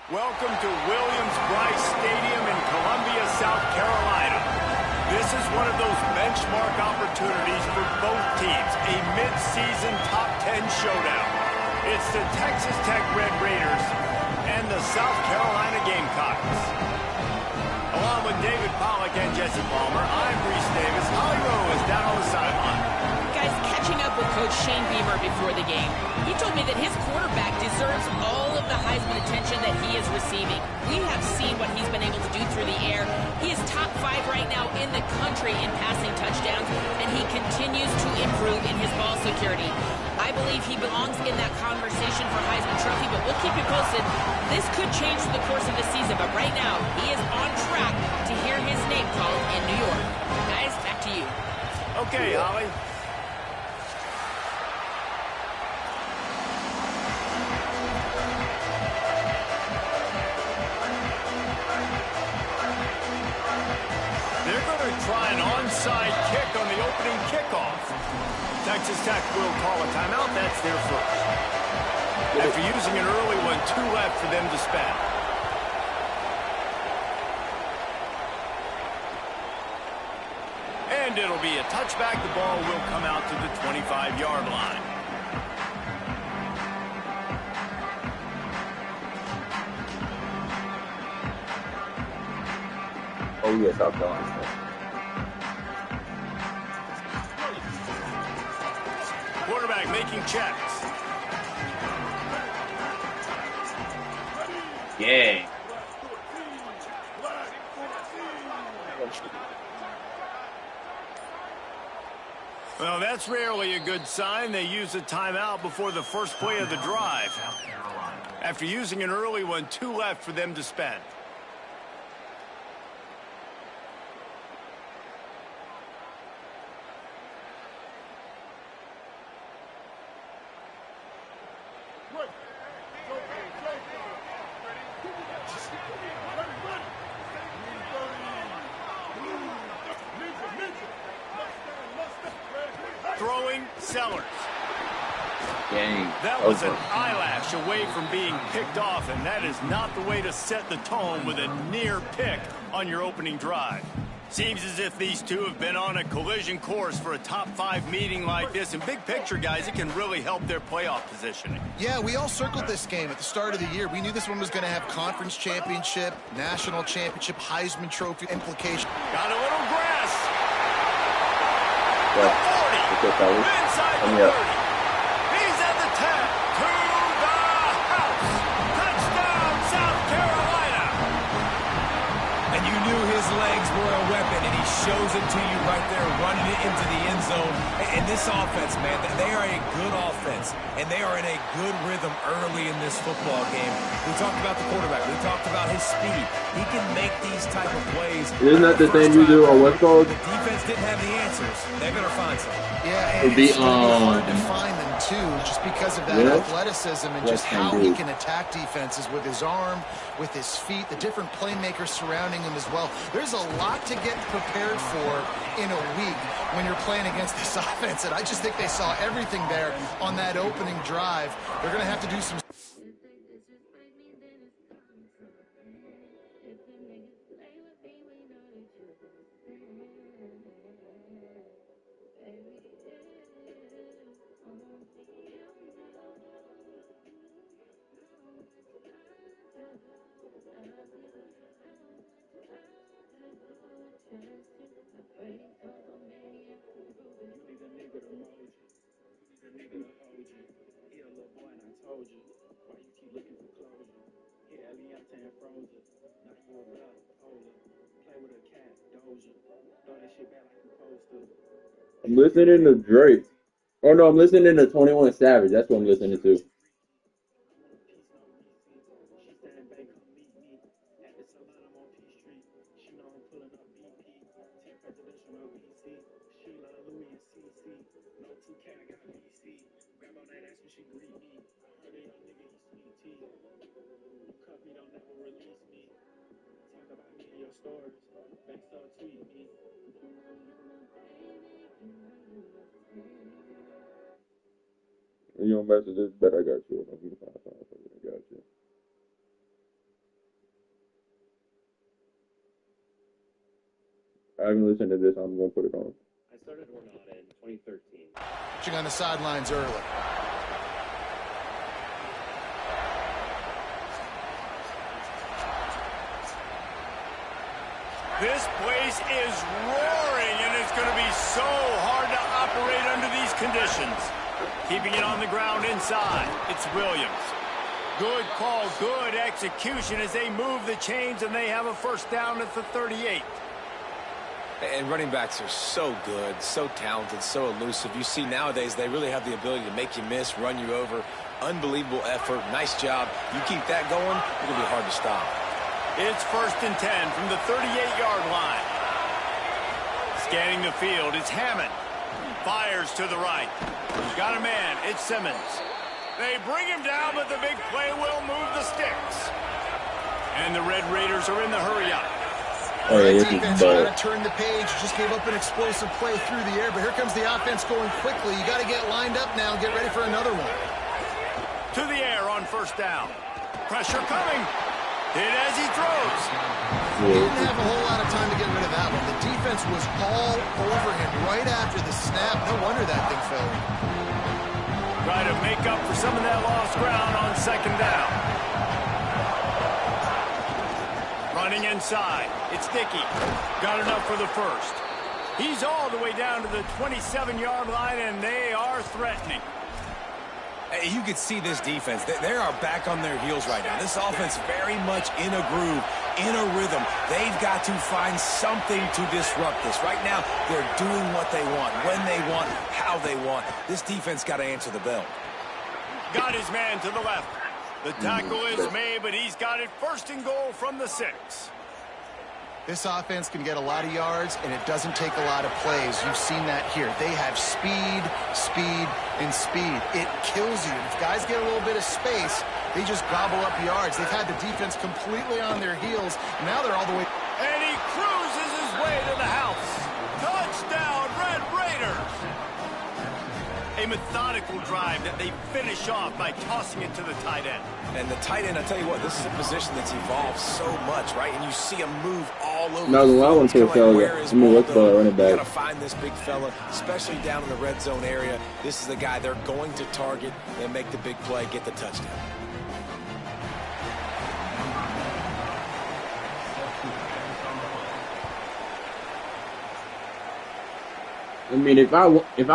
Welcome to Williams-Brice Stadium in Columbia, South Carolina. This is one of those benchmark opportunities for both teams, a mid-season top 10 showdown. It's the Texas Tech Red Raiders and the South Carolina Gamecocks. Along with David Pollack and Jesse Palmer, I'm Reese Davis. Holly Rowe is down on the sideline. Guys, catching up with Coach Shane Beamer before the game, he told me that his quarterback deserves all of the Heisman attention that he is receiving. We have seen what he's been able to do through the air. He is top 5 right now in the country in passing touchdowns, and he continues to improve in his ball security. I believe he belongs in that conversation for Heisman Trophy, but we'll keep you posted. This could change through the course of the season, but right now, he is on track to hear his name called in New York. Guys, back to you. Okay, Holly. They're going to try an onside kick on the opening kickoff. Texas Tech will call a timeout. That's their first. After using an early one, 2 left for them to spend. And it'll be a touchback. The ball will come out to the 25-yard line. Oh, yes, South Carolina. Quarterback making checks. Yeah. Well, that's rarely a good sign. They use a timeout before the first play of the drive. After using an early one, 2 left for them to spend. Throwing Sellers. Dang. That was an eyelash away from being picked off, and that is not the way to set the tone with a near pick on your opening drive. Seems as if these two have been on a collision course for a top 5 meeting like this. And big picture, guys, it can really help their playoff positioning. Yeah, we all circled this game at the start of the year. We knew this one was going to have conference championship, national championship, Heisman Trophy implication. Got a little grass. Yeah. The 40. Inside the 30. He's at the 10. To the house. Touchdown, South Carolina. And you knew his legs were a weapon, and he shows it to you right there, running it into the end zone. And this offense, man, they are a good offense, and they are in a good rhythm early in this football game. We talked about the quarterback. We talked about his speed. He can make these type of plays. Isn't that the thing you do on what's called? The defense didn't have the answers. They're going to find some. Yeah, and it's going to be hard to find them, too, just because of that athleticism and just how he can attack defenses with his arm, with his feet, the different playmakers surrounding him as well. There's a lot to get prepared for in a week when you're playing against this offense, and I just think they saw everything there on that opening drive. They're going to have to do some... I'm listening to Drake. Oh, no, I'm listening to 21 Savage. That's what I'm listening to. You don't message this, bet I got you. I got you. I haven't listened to this. I'm gonna put it on. I started Ornata in 2013. Watching on the sidelines early. This place is roaring, and it's going to be so hard to operate under these conditions. Keeping it on the ground inside. It's Williams. Good call, good execution as they move the chains, and they have a first down at the 38. And running backs are so good, so talented, so elusive. You see nowadays they really have the ability to make you miss, run you over. Unbelievable effort. Nice job. You keep that going, it's going to be hard to stop. It's 1st and 10 from the 38-yard line. Scanning the field, it's Hammond. Fires to the right. Got a man, it's Simmons. They bring him down, but the big play will move the sticks. And the Red Raiders are in the hurry-up. Oh, yeah, this defense is trying to turn the page. Just gave up an explosive play through the air, but here comes the offense going quickly. You got to get lined up now and get ready for another one. To the air on first down. Pressure coming. Hit as he throws. He didn't have a whole lot of time to get rid of that one. The defense was all over him right after the snap. No wonder that thing fell. Try to make up for some of that lost ground on second down. Running inside. It's Dickey. Got enough for the first. He's all the way down to the 27-yard line, and they are threatening. You can see this defense. They are back on their heels right now. This offense very much in a groove, in a rhythm. They've got to find something to disrupt this. Right now, they're doing what they want, when they want, how they want. This defense got to answer the bell. Got his man to the left. The tackle is made, but he's got it 1st and goal from the 6. This offense can get a lot of yards, and it doesn't take a lot of plays. You've seen that here. They have speed, speed, and speed. It kills you. If guys get a little bit of space, they just gobble up yards. They've had the defense completely on their heels. Now they're all the way. And he cruises his way to the house. Touchdown, Red Raiders. A methodical drive that they finish off by tossing it to the tight end. And the tight end, I tell you what, this is a position that's evolved so much, right? And you see him move all over. No, the one to fella. I mean, what's the running back? You got to find this big fella, especially down in the red zone area. This is the guy they're going to target and make the big play, get the touchdown. I mean, if I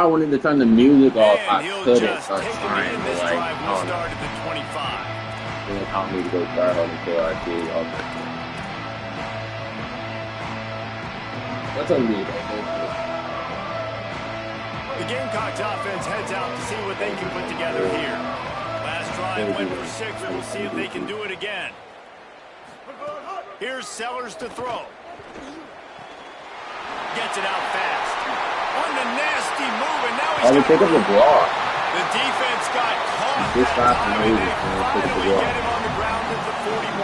wanted to turn the music off, I could have started trying, but like, I don't know. At the 25. I don't need to go start hard until I see all that. That's on me, though. The Gamecocks offense heads out to see what they can put together here. Last drive went for 6. We'll see if they can do it again. Here's Sellers to throw. Gets it out fast. On the nasty move, and now he's pick up the block. The defense got caught This that time, time, and they pick up the finally block. get him on the ground at the 41.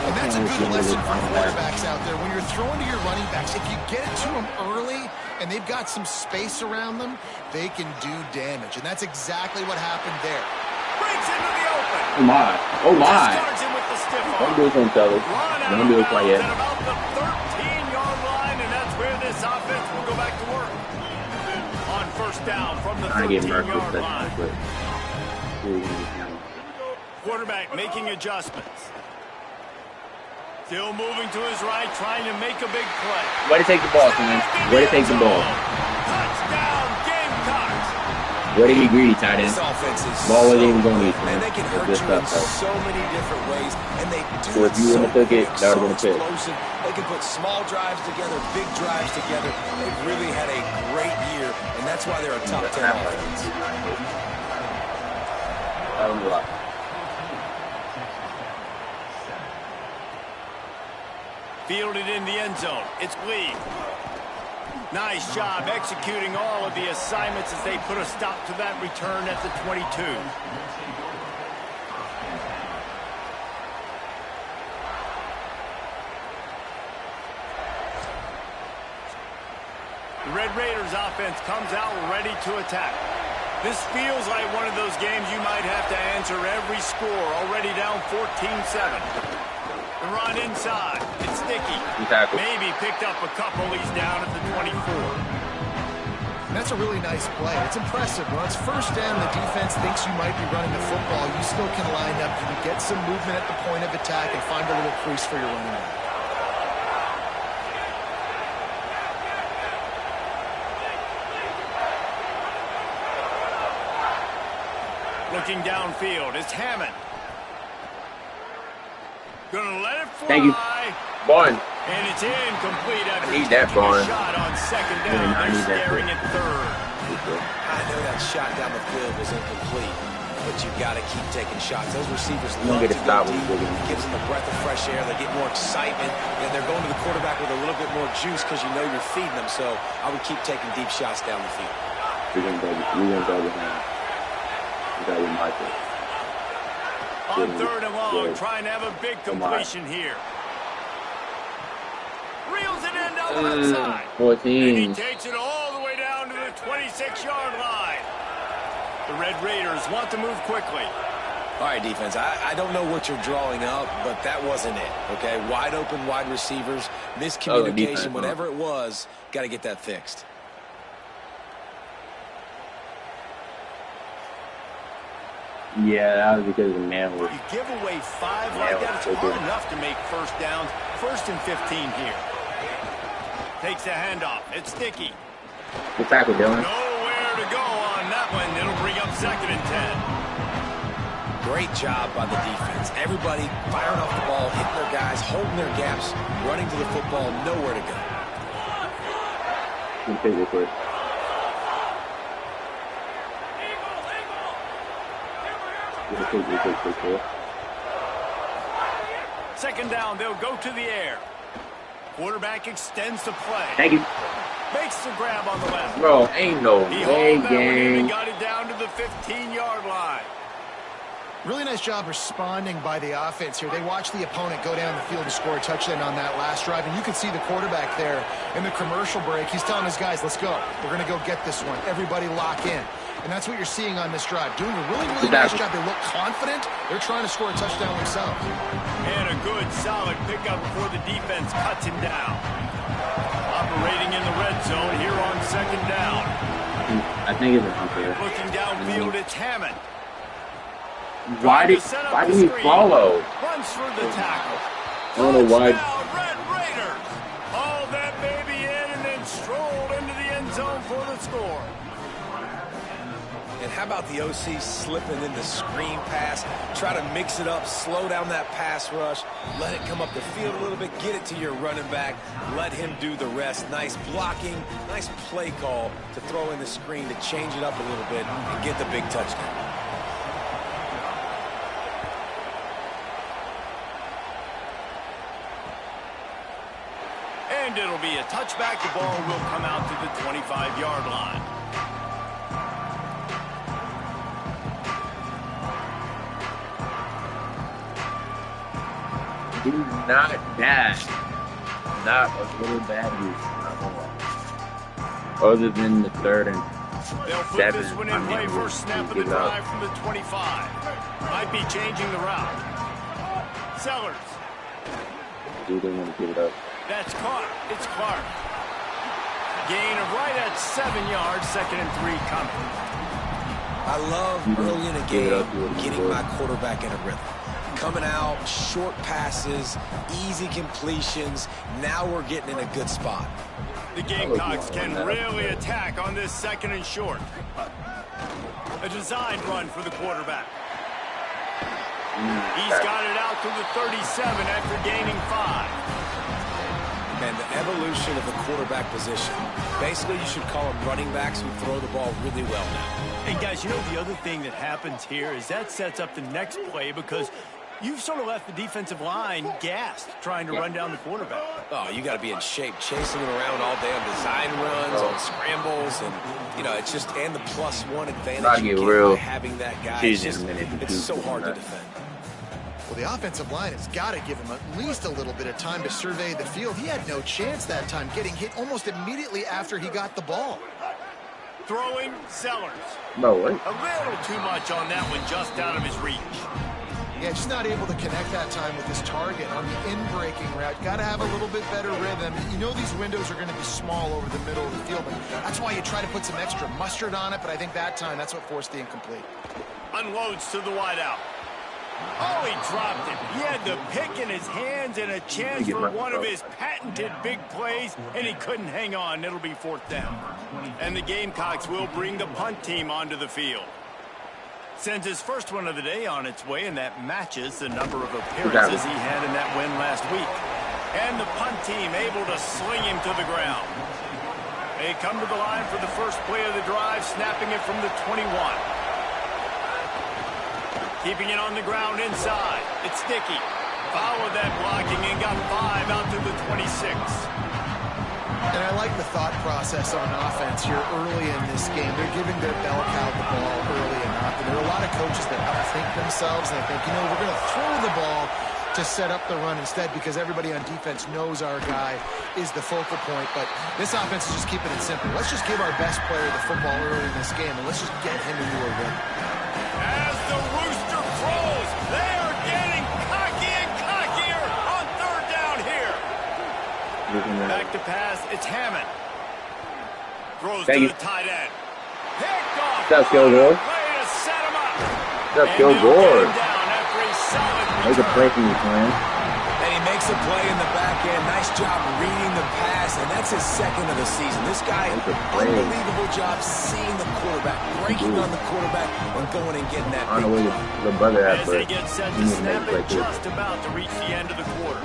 And that's a good lesson for quarterbacks out there. When you're throwing to your running backs, if you get it to them early and they've got some space around them, they can do damage. And that's exactly what happened there. Breaks into the open. Oh my. Oh my. Starts him with the stiff arm. Don't do it on Sellers. Don't do it quite yet. At about the 13-yard line, and that's where this offense will go back to work. On first down from the 13-yard line. Quarterback making adjustments. Still moving to his right, trying to make a big play. Way to take the ball, man. Way to take the ball. Touchdown, Gamecocks. Way to be greedy, tight end. This offense is Ball wasn't even going to eat, man. man. They can hurt you in so many different ways, and they do So if you wouldn't have took it, that would have been a pick. explosive. They can put small drives together, big drives together. They've really had a great year, and that's why they're a top 10 offense. Fielded in the end zone. It's Lee. Nice job executing all of the assignments as they put a stop to that return at the 22. The Red Raiders offense comes out ready to attack. This feels like one of those games you might have to answer every score, already down 14-7. The run inside. It's sticky. Maybe picked up a couple. He's down at the 24. That's a really nice play. It's impressive. When it's first down, the defense thinks you might be running the football. You still can line up. You can get some movement at the point of attack and find a little crease for your running back. Looking downfield, it's Hammond. Gonna let it fly. Thank you. Barn. And it's incomplete after I need that barn. shot on second down. I need that. Staring at third. I know that shot down the field was incomplete, but you've got to keep taking shots. Those receivers love to go deep. It gives them a breath of fresh air. They get more excitement, and they're going to the quarterback with a little bit more juice because you know you're feeding them. So I would keep taking deep shots down the field. We're going to go with him. That was my pick. On third and long, trying to have a big completion here. Reels it in down the left side. 14. And he takes it all the way down to the 26-yard line. The Red Raiders want to move quickly. All right, defense, I don't know what you're drawing up, but that wasn't it, okay? Wide open wide receivers, miscommunication, whatever it was, got to get that fixed. Yeah, that was because the man was... You give away 5 like that, it's hard enough to make first downs. First and 15 here. Takes the handoff. It's sticky. Good tackle, Dylan. Nowhere to go on that one. It'll bring up second and 10. Great job by the defense. Everybody firing off the ball, hitting their guys, holding their gaps, running to the football, nowhere to go. Good pick real quick. Second down, they'll go to the air. Quarterback extends the play. Thank you. Makes the grab on the left. Bro, ain't no way, gang. He got it down to the 15-yard line. Really nice job responding by the offense here. They watched the opponent go down the field and score a touchdown on that last drive, and you can see the quarterback there in the commercial break. He's telling his guys, let's go. We're going to go get this one. Everybody lock in. And that's what you're seeing on this drive. Doing a really, really nice job. They look confident. They're trying to score a touchdown themselves. And a good, solid pickup before the defense cuts him down. Operating in the red zone here on second down. I think it's unfair. Looking downfield, it's Hammond. Why did he follow? Runs for the tackle. I don't know why. Red Raiders. Hauled that baby in and then strolled into the end zone for the score. And how about the OC slipping in the screen pass? Try to mix it up, slow down that pass rush, let it come up the field a little bit, get it to your running back, let him do the rest. Nice blocking, nice play call to throw in the screen to change it up a little bit and get the big touchdown. And it'll be a touchback. The ball will come out to the 25-yard line. Do not dash. Not a little bad use. Other than the third and they'll put this one in play for snap of the drive from the 25. Might be changing the route. Sellers. Do they want to give it up? That's caught. It's Clark. Gain of right at 7 yards. Second and 3 coming. I love early in a game getting my quarterback in a rhythm. Coming out, short passes, easy completions. Now we're getting in a good spot. The Gamecocks can really attack on this second and short. A designed run for the quarterback. He's got it out to the 37 after gaining 5. And the evolution of the quarterback position. Basically, you should call them running backs who throw the ball really well now. And guys, you know the other thing that happens here is that sets up the next play because you've sort of left the defensive line gassed trying to run down the quarterback. Oh, you got to be in shape, chasing him around all day on design runs, on scrambles, and you know it's just and the +1 advantage you get by having that guy. It's so hard to defend. Well, the offensive line has got to give him at least a little bit of time to survey the field. He had no chance that time, getting hit almost immediately after he got the ball. Throwing Sellers. No way. A little too much on that one, just out of his reach. Yeah, just not able to connect that time with his target on the in-breaking route. Got to have a little bit better rhythm. You know these windows are going to be small over the middle of the field, and that's why you try to put some extra mustard on it, but I think that time that's what forced the incomplete. Unloads to the wideout. Oh, he dropped it. He had the pick in his hands and a chance for one of his patented big plays, and he couldn't hang on. It'll be 4th down. And the Gamecocks will bring the punt team onto the field. Sends his first one of the day on its way, and that matches the number of appearances he had in that win last week. And the punt team able to sling him to the ground. They come to the line for the first play of the drive, snapping it from the 21. Keeping it on the ground inside. It's Sticky. Followed that blocking and got 5 out to the 26. And I like the thought process on offense here early in this game. They're giving their bell cow the ball early enough. And there are a lot of coaches that outthink themselves, and they think, you know, we're going to throw the ball to set up the run instead because everybody on defense knows our guy is the focal point. But this offense is just keeping it simple. Let's just give our best player the football early in this game, and let's just get him into a rhythm. As the rooster crows, they are getting cocky and cockier on 3rd down here. Back to pass, it's Hammond. Throws to the tight end. Picked off. That's Joe Gore. Play to set him up. That's Joe Gore. Down after a solid Make a play from you, man. And he makes a play in the back end. Nice job reading the pass, and that's his 2nd of the season. This guy, unbelievable job seeing the quarterback, breaking on the quarterback, and going and getting that I don't know where the brother at, as but they get set to snap it, just about to reach the end of the quarter.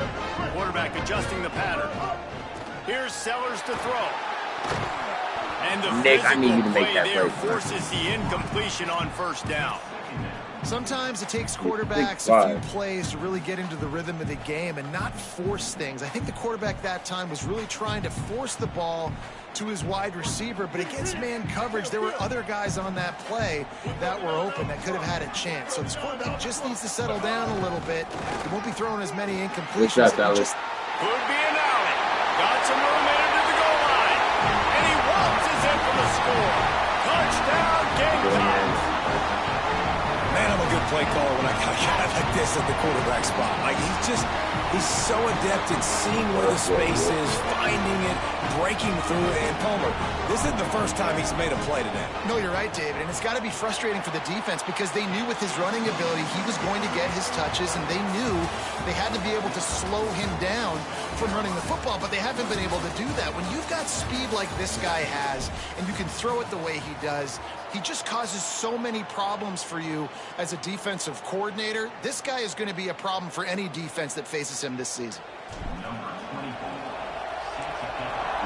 Quarterback adjusting the pattern. Here's Sellers to throw. And the Nick, I need you to physical make that there play. forces the incompletion on 1st down. Sometimes it takes quarterbacks a few plays to really get into the rhythm of the game and not force things. I think the quarterback that time was really trying to force the ball to his wide receiver, but against man coverage, there were other guys on that play that were open that could have had a chance. So this quarterback just needs to settle down a little bit. He won't be throwing as many incompletions. Could be an alley. Got some room into the goal line. And he waltzes in for the score. Touchdown, Gamecocks. Man, I'm a good play caller when I got a guy like this at the quarterback spot. Like, he's so adept at seeing where the space is, finding it, breaking through it. And Palmer, this isn't the first time he's made a play today. No, you're right, David. And it's got to be frustrating for the defense because they knew with his running ability he was going to get his touches, and they knew they had to be able to slow him down from running the football, but they haven't been able to do that. When you've got speed like this guy has, and you can throw it the way he does, he just causes so many problems for you as a defensive coordinator. This guy is going to be a problem for any defense that faces him this season.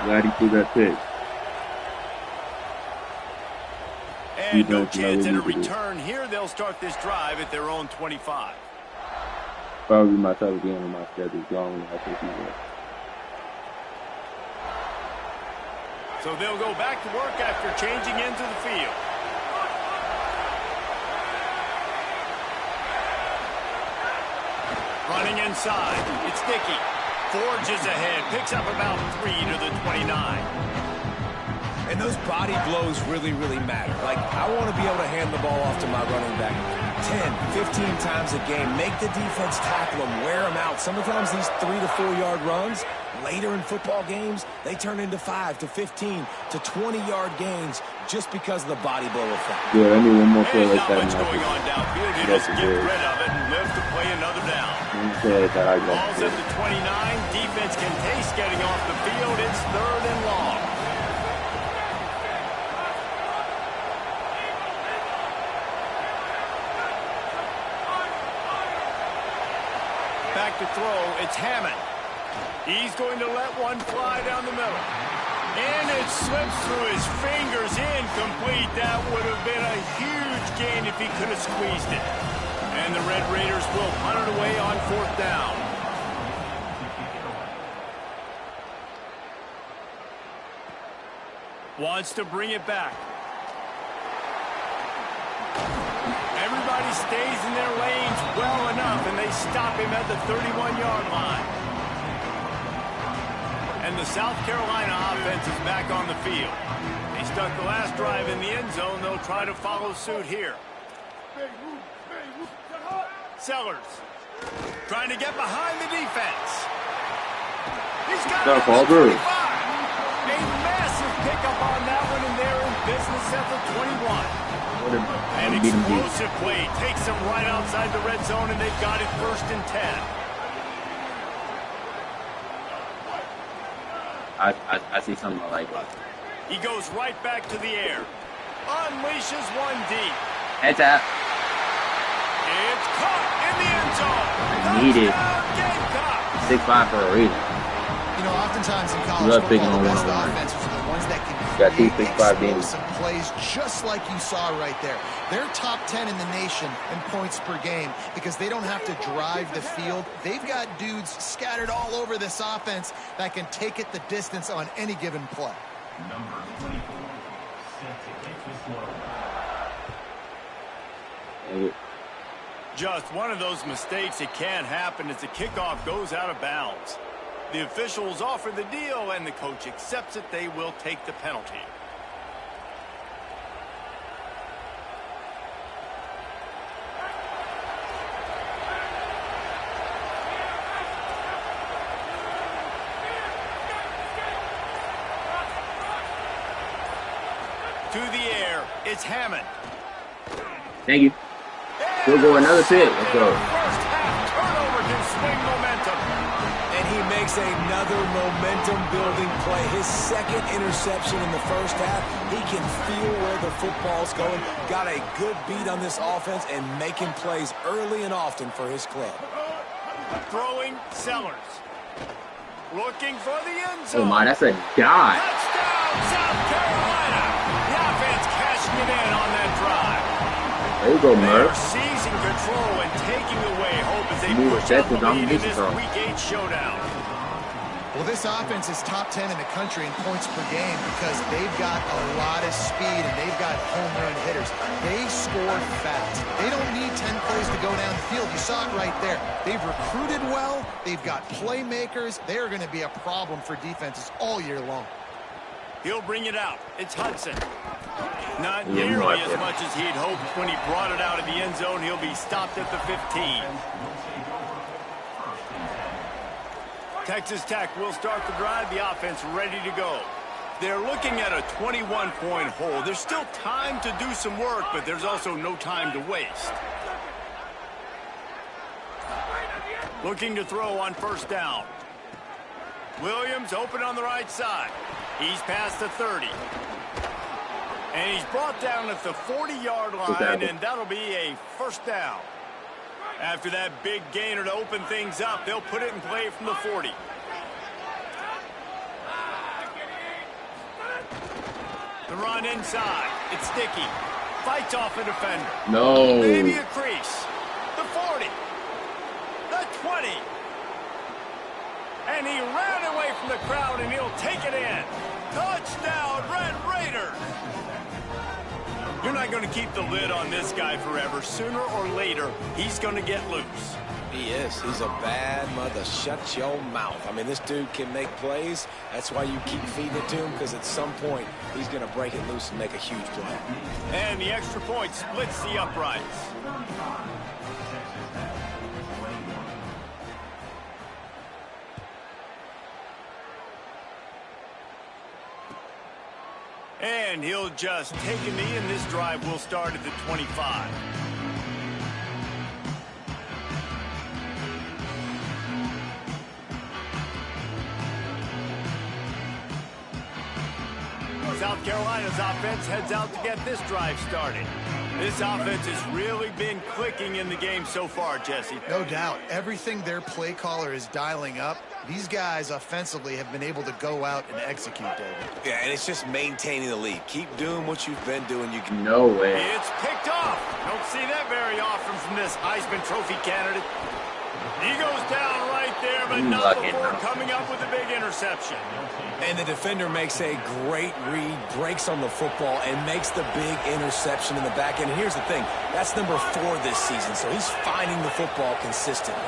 Glad he threw that pick. And no chance at a return here. They'll start this drive at their own 25. Probably my type of game when my schedule's long. I think he will. So they'll go back to work after changing into the field. Running inside. It's Dickey. Forges ahead. Picks up about 3 to the 29. And those body blows really, really matter. Like, I want to be able to hand the ball off to my running back 10, 15 times a game. Make the defense tackle them, wear them out. Sometimes these 3 to 4 yard runs, later in football games, they turn into 5 to 15 to 20 yard gains just because of the body blow effect. Yeah, I need one more play like that. Not much going on downfield. You just get rid of it and live to play another down. Ball's at the 29. Defense can taste getting off the field. It's 3rd and long. Back to throw, it's Hammond. He's going to let one fly down the middle. And it slips through his fingers, incomplete. That would have been a huge gain if he could have squeezed it. And the Red Raiders will punt it away on 4th down. Wants to bring it back. Everybody stays in their lanes well enough, and they stop him at the 31-yard line. And the South Carolina offense is back on the field. They stuck the last drive in the end zone. They'll try to follow suit here. Sellers trying to get behind the defense. He's got Got a it fall at through. 25. A massive pickup on that one, and they're in business at the 21. An explosive play takes them right outside the red zone, and they've got it 1st and 10. I see something like it. He goes right back to the air. Unleashes one deep. Heads up. It's caught in the end zone. Needed. Touchdown, Gamecocks. 6'5" for a reason. You know, oftentimes in college Love picking football, on the best one-on-one. offenses are the ones that can Got two create 6'5" games. explosive plays just like you saw right there. They're top 10 in the nation in points per game because they don't have to drive the field. They've got dudes scattered all over this offense that can take it the distance on any given play. Number 24, set to kick this one. Just one of those mistakes that can happen as the kickoff goes out of bounds. The officials offer the deal, and the coach accepts it. They will take the penalty. To the air, it's Hammond. Thank you. We'll go another pick. Let's go. First half turnover can swing momentum. And he makes another momentum-building play. His 2nd interception in the first half. He can feel where the football's going. Got a good beat on this offense and making plays early and often for his club. Throwing Sellers. Looking for the end zone. Oh my, that's a dot. Touchdown, South Carolina. The offense cashing it in on that drive. There you go, They're Murph. seizing control and taking away hope as they Move push that out the to lead in domination this throw. Week 8 showdown. Well, this offense is top 10 in the country in points per game because they've got a lot of speed and they've got home run hitters. They score fast. They don't need 10 plays to go down the field. You saw it right there. They've recruited well. They've got playmakers. They're going to be a problem for defenses all year long. He'll bring it out. It's Hudson. Not Yeah, nearly right as there. much as he'd hoped when he brought it out of the end zone. He'll be stopped at the 15. Texas Tech will start the drive. The offense ready to go. They're looking at a 21-point hole. There's still time to do some work, but there's also no time to waste. Looking to throw on 1st down. Williams open on the right side. He's past the 30. And he's brought down at the 40-yard line, and that'll be a 1st down. After that big gainer to open things up, they'll put it in play from the 40. The run inside. It's Sticky. Fights off a defender. No. Maybe a crease. The 40. The 20. And he ran away from the crowd, and he'll take it in. Touchdown, Red Raiders. You're not going to keep the lid on this guy forever. Sooner or later, he's going to get loose. He is. He's a bad mother. Shut your mouth. I mean, this dude can make plays. That's why you keep feeding it to him, because at some point, he's going to break it loose and make a huge play. And the extra point splits the uprights. And he'll just take a knee, and this drive will start at the 25. South Carolina's offense heads out to get this drive started. This offense has really been clicking in the game so far, Jesse. No doubt. Everything their play caller is dialing up, these guys offensively have been able to go out and execute, David. Yeah, and it's just maintaining the lead. Keep doing what you've been doing. You can. No way. It's picked off. Don't see that very often from this Heisman Trophy candidate. He goes down right there, but not before coming up with a big interception. And the defender makes a great read, breaks on the football, and makes the big interception in the back end. And here's the thing, that's number 4 this season, so he's finding the football consistently.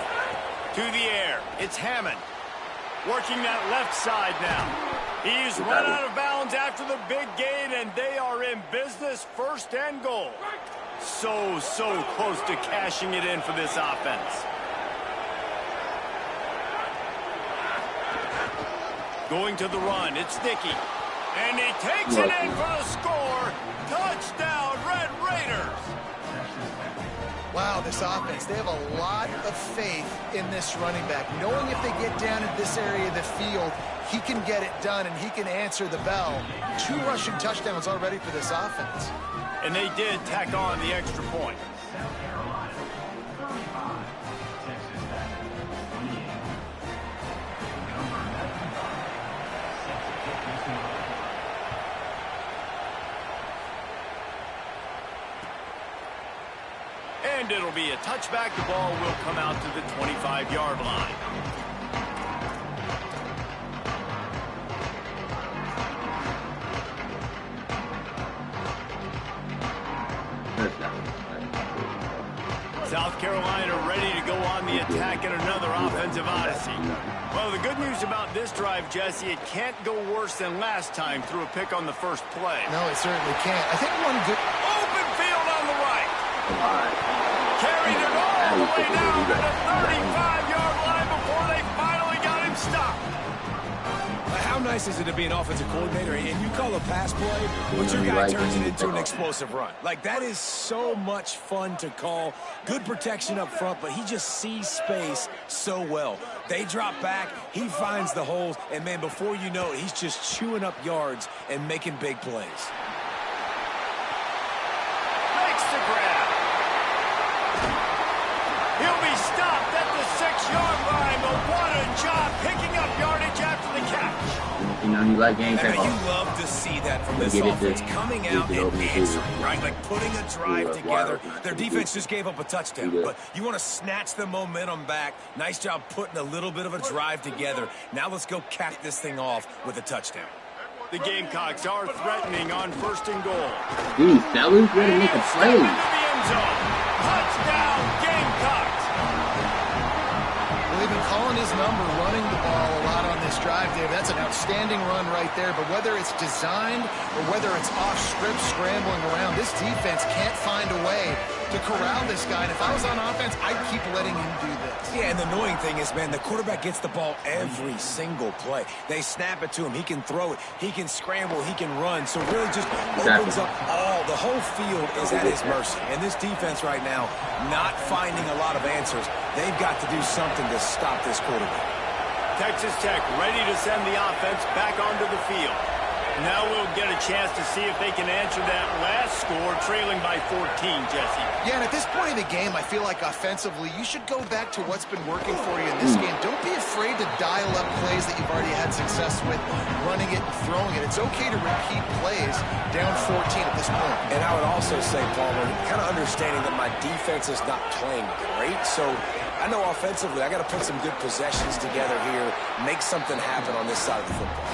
To the air, it's Hammond. Working that left side now. He's run out of bounds after the big gain, and they are in business, 1st and goal. so close to cashing it in for this offense. Going to the run, it's Dickey. And he takes it in for the score. Touchdown, Red Raiders. Wow, this offense, they have a lot of faith in this running back. Knowing if they get down in this area of the field, he can get it done and he can answer the bell. 2 rushing touchdowns already for this offense. And they did tack on the extra point. South Carolina, 35. Texas Tech, 28. Number 95, set to kick this one off. And it'll be a touchback. The ball will come out to the 25-yard line. South Carolina ready to go on the attack in another offensive odyssey. Well, the good news about this drive, Jesse, it can't go worse than last time through a pick on the first play. No, it certainly can't. I think one good... Open field on the right. Carried it all the way down to the 35-yard line before they finally got him stopped. How nice is it to be an offensive coordinator and you call a pass play, but your guy turns it into an explosive run? Like, that is so much fun to call. Good protection up front, but he just sees space so well. They drop back, he finds the holes, and, man, before you know it, he's just chewing up yards and making big plays. Makes the grab. He'll be stopped at the 6-yard line, but what a job picking up yardage after the catch. You know, you like game And type you love to see that from this offense, coming out and answering, right? Like putting a drive together. Their defense just gave up a touchdown, but you want to snatch the momentum back. Nice job putting a little bit of a drive together. Now let's go cap this thing off with a touchdown. The Gamecocks are threatening on 1st and goal. Dude, Sellers ready to make a play. Into the end zone. Touchdown, Gamecocks. Well, they've been calling his number, running the ball a lot on this drive, Dave. That's an outstanding run right there. But whether it's designed or whether it's off script scrambling around, this defense can't find a way to corral this guy. And if I was on offense, I'd keep letting him do this. Yeah, and the annoying thing is, man, the quarterback gets the ball every single play. They snap it to him. He can throw it. He can scramble. He can run. So really just opens up the whole field is at his mercy. And this defense right now, not finding a lot of answers. They've got to do something to stop this quarterback. Texas Tech ready to send the offense back onto the field. Now we'll get a chance to see if they can answer that last score, trailing by 14, Jesse. Yeah, and at this point in the game, I feel like offensively, you should go back to what's been working for you in this game. Don't be afraid to dial up plays that you've already had success with, running it and throwing it. It's okay to repeat plays down 14 at this point. And I would also say, Palmer, kind of understanding that my defense is not playing great, so I know offensively I got to put some good possessions together here, make something happen on this side of the football.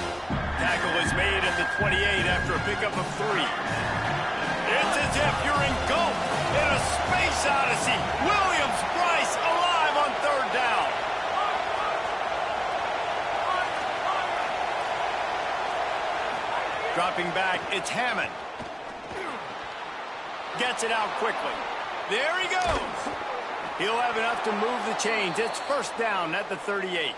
Tackle is made at the 28 after a pickup of 3. It's as if you're engulfed in a space odyssey. Williams-Brice alive on 3rd down. Dropping back, it's Hammond. Gets it out quickly. There he goes. He'll have enough to move the chains. It's 1st down at the 38.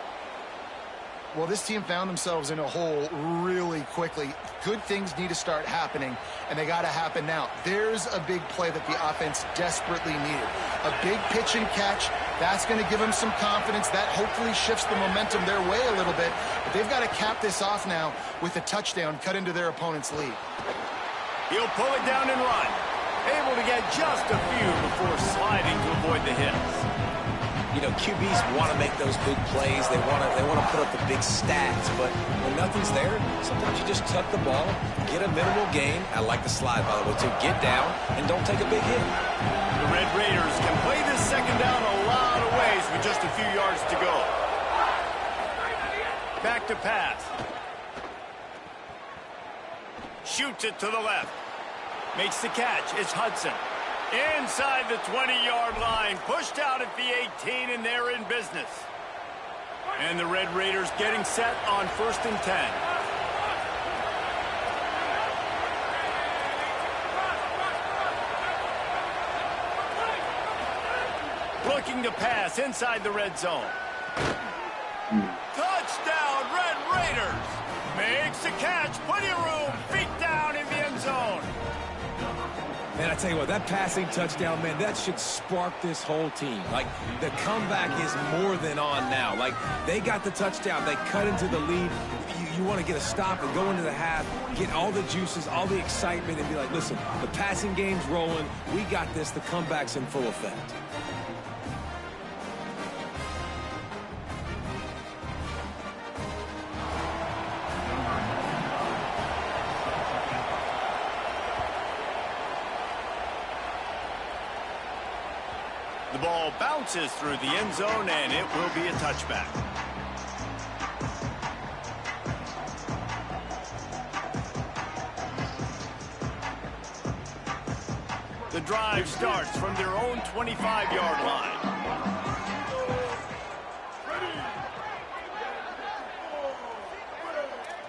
Well, this team found themselves in a hole really quickly. Good things need to start happening, and they got to happen now. There's a big play that the offense desperately needed. A big pitch and catch. That's going to give them some confidence. That hopefully shifts the momentum their way a little bit. But they've got to cap this off now with a touchdown cut into their opponent's lead. He'll pull it down and run. Able to get just a few before sliding to avoid the hits. You know, QBs want to make those big plays. They want to put up the big stats. But when nothing's there, sometimes you just tuck the ball, get a minimal gain. I like the slide, by the way, too. Get down and don't take a big hit. The Red Raiders can play this 2nd down a lot of ways with just a few yards to go. Back to pass. Shoots it to the left. Makes the catch. It's Hudson. Inside the 20-yard line, pushed out at the 18, and they're in business. And the Red Raiders getting set on 1st and 10. Looking to pass inside the red zone. Touchdown, Red Raiders! Makes the catch, plenty of room, feet down in the end zone. Man, I tell you what, that passing touchdown, man, that should spark this whole team. Like, the comeback is more than on now. Like, they got the touchdown. They cut into the lead. You want to get a stop and go into the half, get all the juices, all the excitement, and be like, listen, the passing game's rolling. We got this. The comeback's in full effect. The ball bounces through the end zone, and it will be a touchback. The drive starts from their own 25-yard line.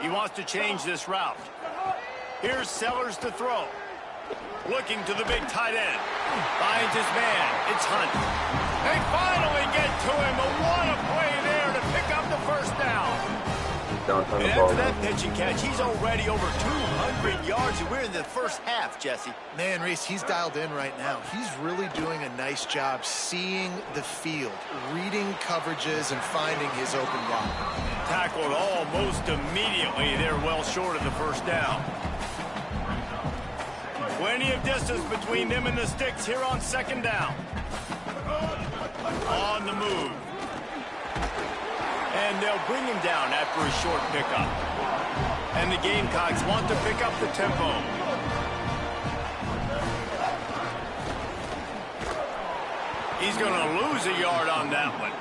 He wants to change this route. Here's Sellers to throw. Looking to the big tight end. Finds his man. It's Hunt. They finally get to him. But what a play there to pick up the first down. And after that pitch and catch, he's already over 200 yards. And we're in the first half, Jesse. Man, Reese, he's dialed in right now. He's really doing a nice job seeing the field, reading coverages, and finding his open guy. Tackled almost immediately. They're well short of the first down. Plenty of distance between them and the sticks here on second down. On the move. And they'll bring him down after a short pickup. And the Gamecocks want to pick up the tempo. He's going to lose a yard on that one.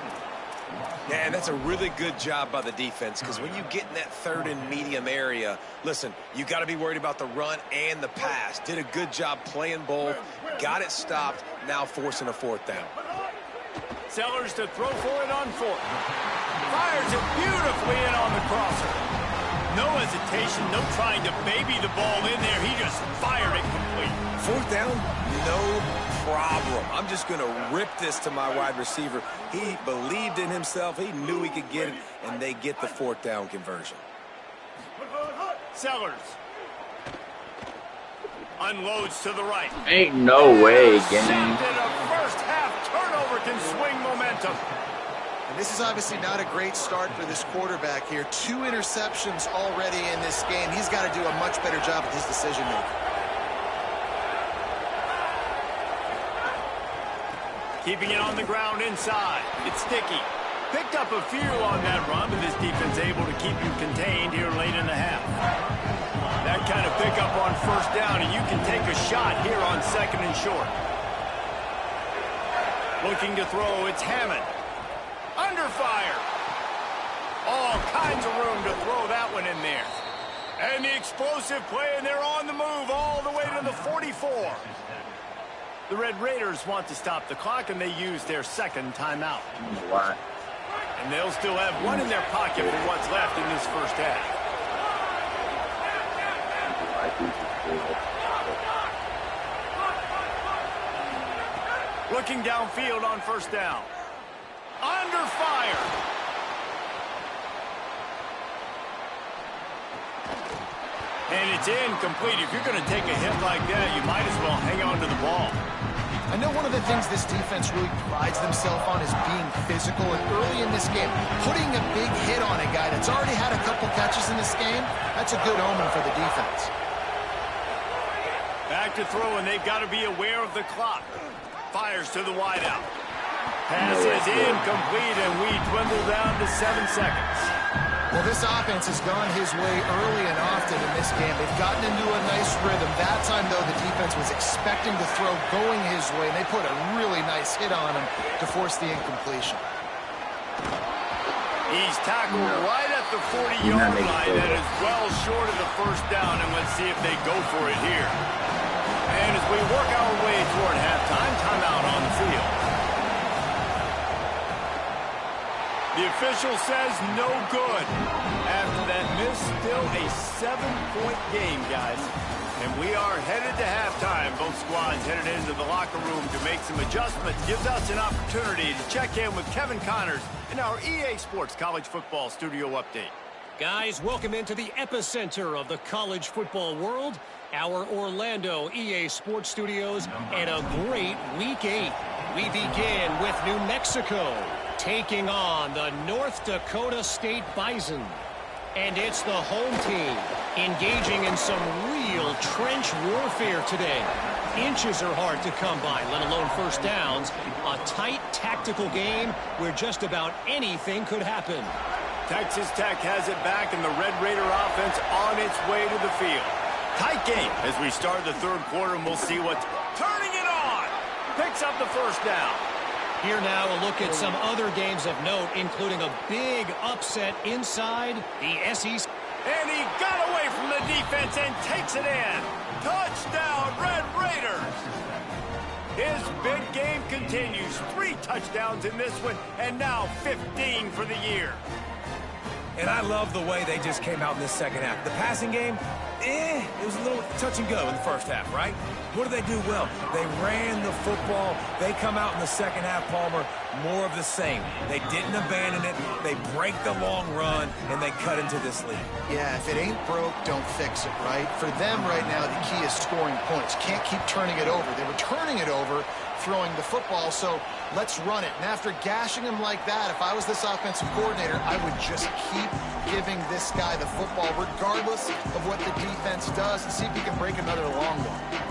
Yeah, and that's a really good job by the defense, because when you get in that third and medium area, listen, you got to be worried about the run and the pass. Did a good job playing both, got it stopped, now forcing a fourth down. Sellers to throw for it on fourth. Fires it beautifully in on the crosser. No hesitation, no trying to baby the ball in there. He just fired it complete. Fourth down, no problem. I'm just going to rip this to my wide receiver. He believed in himself. He knew he could get it, and they get the fourth down conversion. Sellers unloads to the right. Ain't no way, gang. A first half turnover can swing momentum. And this is obviously not a great start for this quarterback here. 2 interceptions already in this game. He's got to do a much better job with his decision making. Keeping it on the ground inside. It's sticky. Picked up a few on that run, but this defense able to keep you contained here late in the half. That kind of pickup on first down, and you can take a shot here on second and short. Looking to throw, it's Hammond. Under fire. All kinds of room to throw that one in there. And the explosive play, and they're on the move all the way to the 44. The Red Raiders want to stop the clock, and they use their second timeout. Why? And they'll still have one in their pocket for what's left in this first half. Looking downfield on first down. Under fire. And it's incomplete. If you're going to take a hit like that, you might as well hang on to the ball. I know one of the things this defense really prides themselves on is being physical, and early in this game, putting a big hit on a guy that's already had a couple catches in this game, that's a good omen for the defense. Back to throw, and they've got to be aware of the clock. Fires to the wideout. Pass is incomplete, and we dwindle down to 7 seconds. Well, this offense has gone his way early and often in this game. They've gotten into a nice rhythm. That time, though, the defense was expecting the throw going his way, and they put a really nice hit on him to force the incompletion. He's tackled right at the 40-yard line. That is well short of the first down, and let's see if they go for it here. And as we work our way toward halftime, timeout on the field. The official says no good. After that miss, still a 7-point game, guys. And we are headed to halftime. Both squads headed into the locker room to make some adjustments. Gives us an opportunity to check in with Kevin Connors in our EA Sports College Football Studio Update. Guys, welcome into the epicenter of the college football world, our Orlando EA Sports Studios, and a great Week 8. We begin with New Mexico taking on the North Dakota State Bison. And it's the home team engaging in some real trench warfare today. Inches are hard to come by, let alone first downs. A tight tactical game where just about anything could happen. Texas Tech has it back, and the Red Raider offense on its way to the field. Tight game as we start the third quarter, and we'll see what's turning it on. Picks up the first down. Here now a look at some other games of note, including a big upset inside the SEC. And he got away from the defense and takes it in. Touchdown, Red Raiders. His big game continues. 3 touchdowns in this one, and now 15 for the year. And I love the way they just came out in this second half. The passing game, it was a little touch and go in the first half, right? What did they do well? They ran the football. They come out in the second half, Palmer, more of the same. They didn't abandon it. They break the long run, and they cut into this lead. Yeah, if it ain't broke, don't fix it, right? For them right now, the key is scoring points. Can't keep turning it over. They were turning it over, throwing the football, so let's run it. And after gashing him like that, if I was this offensive coordinator, I would just keep giving this guy the football regardless of what the defense does and see if he can break another long one.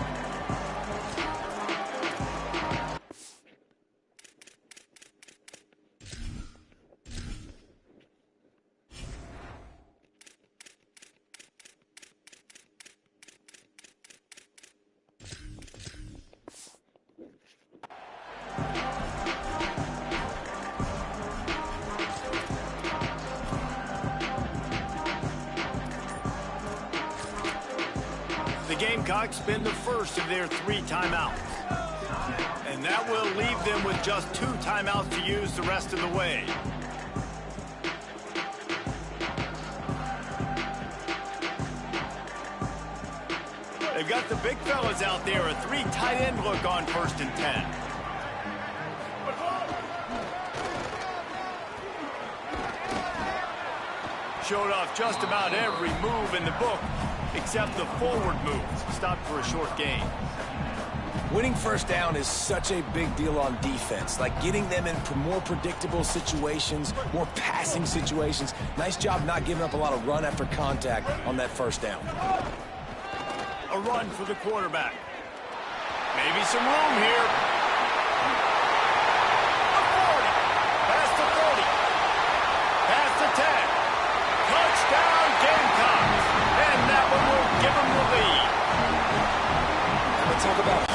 The Gamecocks spend the first of their 3 timeouts. And that will leave them with just 2 timeouts to use the rest of the way. They've got the big fellas out there, a 3 tight end look on 1st and 10. Showed off just about every move in the book, except the forward moves. Stopped for a short gain. Winning first down is such a big deal on defense. Like getting them in more predictable situations, more passing situations. Nice job not giving up a lot of run after contact on that first down. A run for the quarterback. Maybe some room here. The 40. Past the 30. Past the 10. Touchdown Gamecocks. And that one will give them the lead. Let's talk about